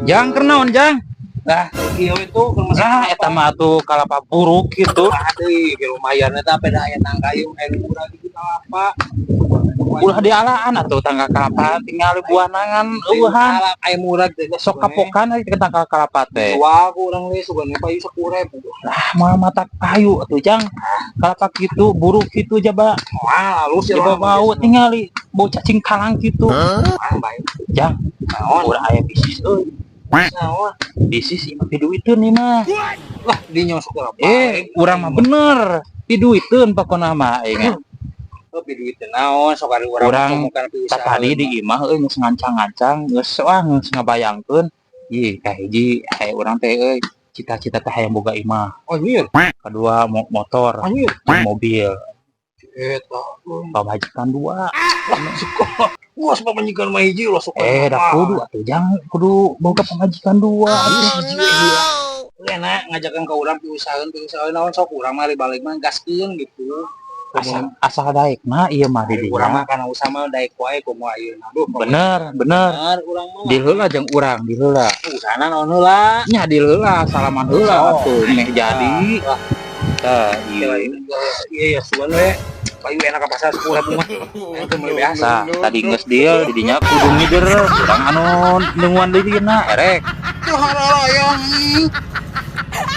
Jang kenaon jang? Nah, iyo itu Ah, eta mah tuh kalapa buruk gitu. Aduh, lumayan eta beda aya tangkayung murah di kalapa. Ulah dialaan atuh tangga kalapa tinggal buah nangan eueuhan. Aya murah teh Sok kapokan ke tangga kalapa teh. Wah, urang we sugan payu 10.000. Ah, mah mata kayu atuh jang. Kalapa gitu buruk gitu jaba. Wah, lalu sih Bau tingali bau cacing kalang gitu. Jang, udah aya bisnis euy. Naon? Bisnis ieu piduiteun nih mah. Lah, di nyosok apa? Urang mah bener. Piduiteun pokona mah ingat. Tapi duit naon sok ari Urang tadi di imah euy geus ngancang-ngancang geus geus ngabayangkeun. Ih, ka hiji aya urang teh euy cita-cita teh hayang boga imah. Oh, iya. Kedua motor, mobil. Eta Pamajikan 2. sekolah. Wah, sama majikan mah hiji lo sok. Da kudu atuh jangan kudu boga pamajikan 2. Enak ngajakan ka urang piusaheun naon sok urang mah balik mah gaskeun gitu. Asal daekna ieu mah di Urang mah kana usaha mah daek wae kumaha ayeuna. Aduh, bener. urang mah. Di heula jeung urang di heula. Usahana naon heula? Nya di heula salaman heula atuh meh jadi. Tah Iya, sugan we. Payu enak ka pasar 10.000 mah. Itu mah biasa. Tadi geus deal didinya kudu ngider urang anu neunguan deui dina erek. Harayang.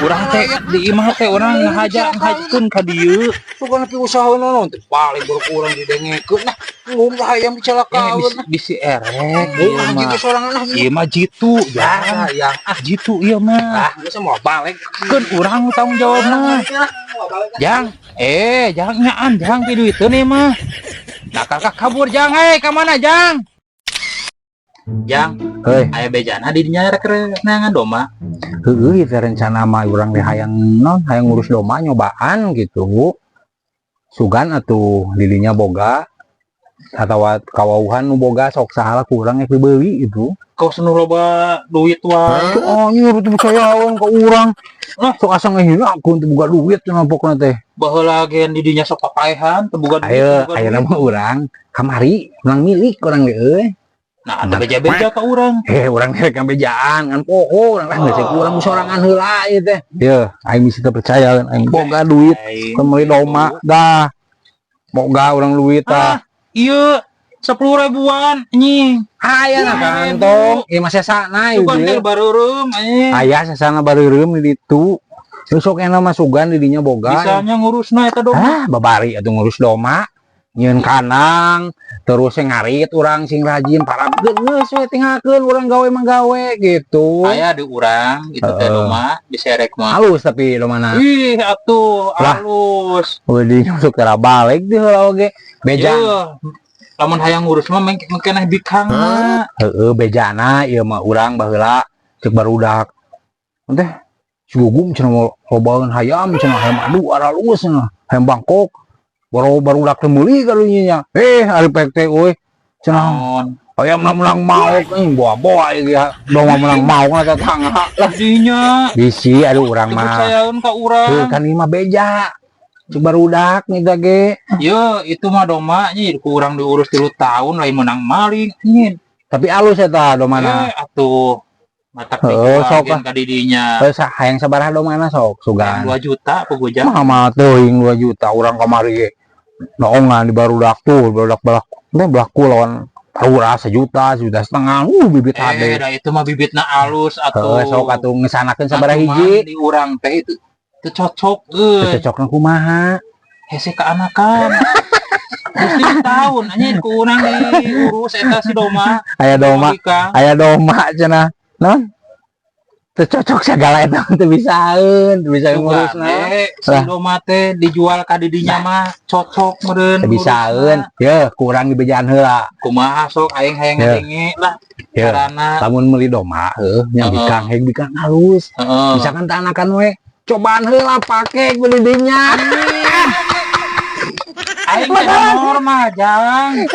Urang teh di imah teh urang ngahajakeun ka dieu. Sugan piusaheun naon teh paling berkurang didengekeun. Nah, ngum hayang dicalakaeun. Bisi erek ieu Mah mah. gitu sorangan Ieu mah jitu ya. yang Jitu ieu mah. geus mau balik. Keun urang tanggung jawabna. Jang, jang nyaan jang piduiteun ieu mah. Nah, kakak kabur jang, ka mana jang? Jang, aya bejana di dinya rek neangan domba. Heueuh teh rencana mah urang teh hayang ngurus domba nyobaan gitu. Sugan atuh didinya boga atawa kawauhan nu boga sok sahala ku urang geus dibeuli gitu. Kau senu loba duit wae. Oh, nyuruh teh percayaeun ka urang. Nah, sok asa ngehina aku teu boga duit cenah pokona teh. Baheula gen di dinya sok papaehan teu boga duit. Ayeuna mah urang kamari urang milik urang ge euy. Nah, ada beja-beja ka urang. Urang teh kan bejaan ngan poho urang geus urang sorangan heula ieu teh. Yeuh, aing misi teu percaya aing boga duit keur meuli domba dah. Boga urang duit tah. Ieu 10.000-an anjing. Aya na kantong, ieu mah sesana ieu. Sugan teh bareureum anjing. Aya sesana bareureum di ditu. Terus sok ena mah sugan di dinya boga. Bisanya ngurusna eta domba. Babari atuh ngurus domba. Nyieun kandang, terus ngarit urang sing rajin parabkeun geus we tinggalkeun urang gawe mah gawe gitu. Aya di urang gitu teh domba diserek mah. Halus tapi domana. Ih, atuh halus. Wedi masuk tera balik di heula oge. Beja. Lamun hayang ngurus mah mengkeneh bikang mah. Heeh, bejana ieu mah urang baheula ceuk barudak. Teh sugugum cenah lobaeun hayam cenah hayam adu aralus cenah hayam Bangkok. Barudak teh meuli karunya. Ari pek teh euy cenah hayam menang maok boa-boa ieu domba menang maok na tetangga lah dinya. Bisi aduh urang mah. Percayaeun ka urang. Teu kan ieu mah beja. Cuk barudak nih ge. Yo, itu mah domba nya kurang diurus 3 tahun lain menang maling nyin. Tapi alus eta domana. Atuh matak sok ka didinya. Hayang sabaraha domana sok sugan. 2 juta pugujang. Mah teuing 2 juta urang kamari ge. Naongan di barudak tuh, barudak belaku lawan Taura 1 juta, 1,5 juta. Bibit hade. Da itu mah bibitna alus atuh. Sok atuh ngesanakeun sabaraha hiji. Di urang teh itu teu cocok euy. Teu cocokna kumaha? Hese keanakan. Mesti tahun anjing ku urang diurus eta si domba. Aya domba cenah. Naon? Teu cocok segala eta teu bisaeun, teu bisa ngurusna. Si domba teh dijual ka didinya mah cocok meureun. Teu bisaeun. Yeuh, kurang dibejaan heula. Kumaha sok aing hayang ngadenge lah. Karana lamun meuli domba heuh nya bikang halus. Misalkan teu anakan we cobaan heula pake beli dinya. Aing teh normal jang.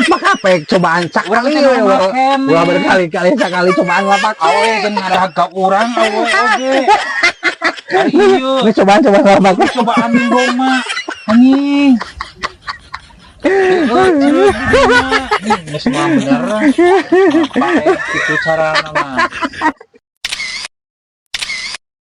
Maka pek cobaan sakali ulah berkali-kali sakali cobaan lapak awe jeung ngaraga urang awe oge. Ieu cobaan lapak cobaan domba anjing. Ini semua bener. Apa itu cara nama?